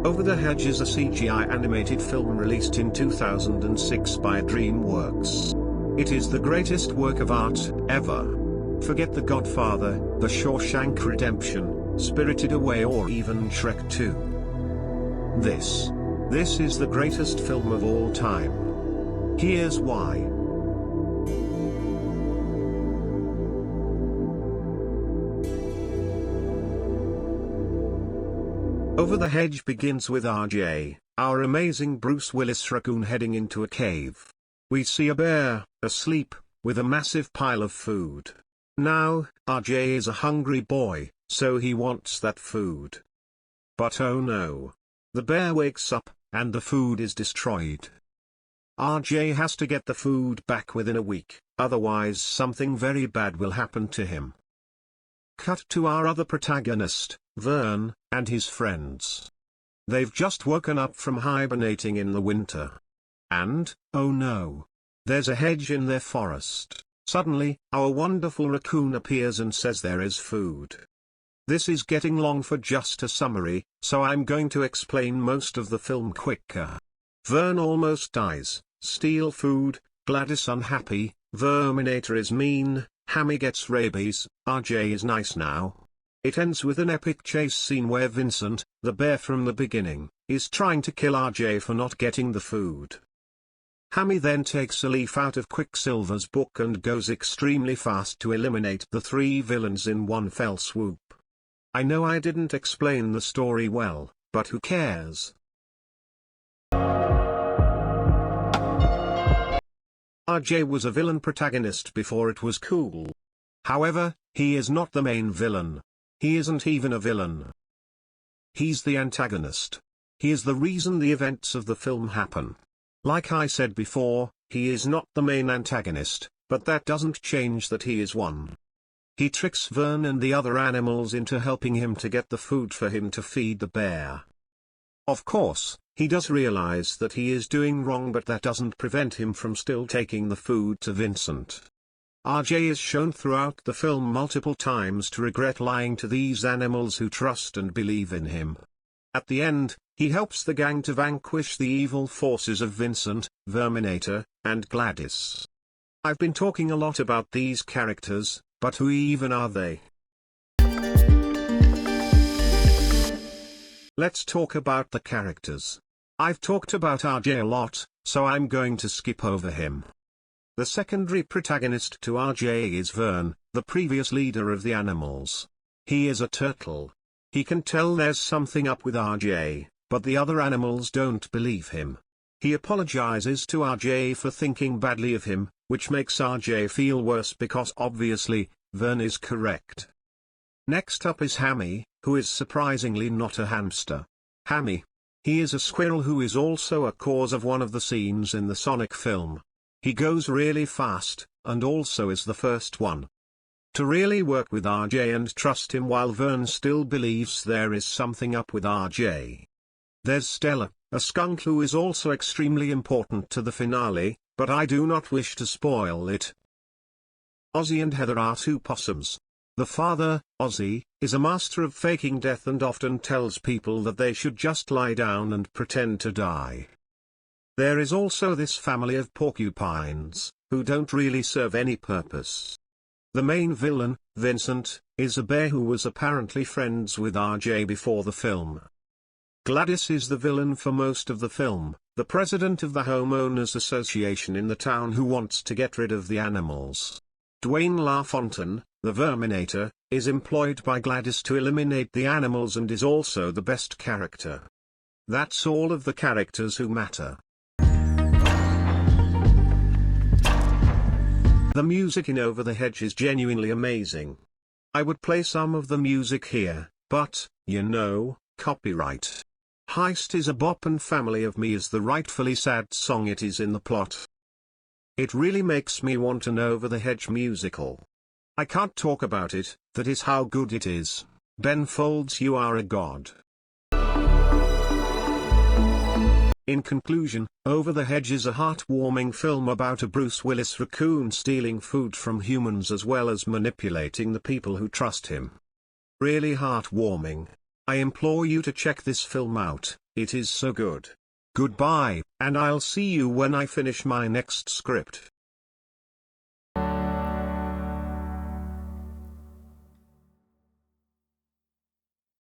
Over the Hedge is a CGI animated film released in 2006 by DreamWorks. It is the greatest work of art ever. Forget The Godfather, The Shawshank Redemption, Spirited Away, or even Shrek 2. This is the greatest film of all time. Here's why. Over the Hedge begins with RJ, our amazing Bruce Willis raccoon, heading into a cave. We see a bear, asleep, with a massive pile of food. Now, RJ is a hungry boy, so he wants that food. But oh no. The bear wakes up, and the food is destroyed. RJ has to get the food back within a week, otherwise something very bad will happen to him. Cut to our other protagonist, Vern, and his friends. They've just woken up from hibernating in the winter. And, oh no. There's a hedge in their forest. Suddenly, our wonderful raccoon appears and says there is food. This is getting long for just a summary, so I'm going to explain most of the film quicker. Vern almost dies, steal food, Gladys unhappy, Verminator is mean, Hammy gets rabies, RJ is nice now. It ends with an epic chase scene where Vincent, the bear from the beginning, is trying to kill RJ for not getting the food. Hammy then takes a leaf out of Quicksilver's book and goes extremely fast to eliminate the three villains in one fell swoop. I know I didn't explain the story well, but who cares? RJ was a villain protagonist before it was cool. However, he is not the main villain. He isn't even a villain. He's the antagonist. He is the reason the events of the film happen. Like I said before, he is not the main antagonist, but that doesn't change that he is one. He tricks Vern and the other animals into helping him to get the food for him to feed the bear. Of course, he does realize that he is doing wrong, but that doesn't prevent him from still taking the food to Vincent. RJ is shown throughout the film multiple times to regret lying to these animals who trust and believe in him. At the end, he helps the gang to vanquish the evil forces of Vincent, Verminator, and Gladys. I've been talking a lot about these characters, but who even are they? Let's talk about the characters. I've talked about RJ a lot, so I'm going to skip over him. The secondary protagonist to RJ is Vern, the previous leader of the animals. He is a turtle. He can tell there's something up with RJ, but the other animals don't believe him. He apologizes to RJ for thinking badly of him, which makes RJ feel worse because obviously, Vern is correct. Next up is Hammy, who is surprisingly not a hamster. Hammy. He is a squirrel who is also a cause of one of the scenes in the Sonic film. He goes really fast, and also is the first one to really work with RJ and trust him, while Vern still believes there is something up with RJ. There's Stella, a skunk who is also extremely important to the finale, but I do not wish to spoil it. Ozzy and Heather are two possums. The father, Ozzy, is a master of faking death and often tells people that they should just lie down and pretend to die. There is also this family of porcupines, who don't really serve any purpose. The main villain, Vincent, is a bear who was apparently friends with RJ before the film. Gladys is the villain for most of the film, the president of the homeowners association in the town who wants to get rid of the animals. Dwayne LaFontaine, the Verminator, is employed by Gladys to eliminate the animals and is also the best character. That's all of the characters who matter. The music in Over the Hedge is genuinely amazing. I would play some of the music here, but, you know, copyright. Heist is a bop and Family of Me is the rightfully sad song it is in the plot. It really makes me want an Over the Hedge musical. I can't talk about it, that is how good it is. Ben Folds, you are a god. In conclusion, Over the Hedge is a heartwarming film about a Bruce Willis raccoon stealing food from humans as well as manipulating the people who trust him. Really heartwarming. I implore you to check this film out. It is so good. Goodbye, and I'll see you when I finish my next script.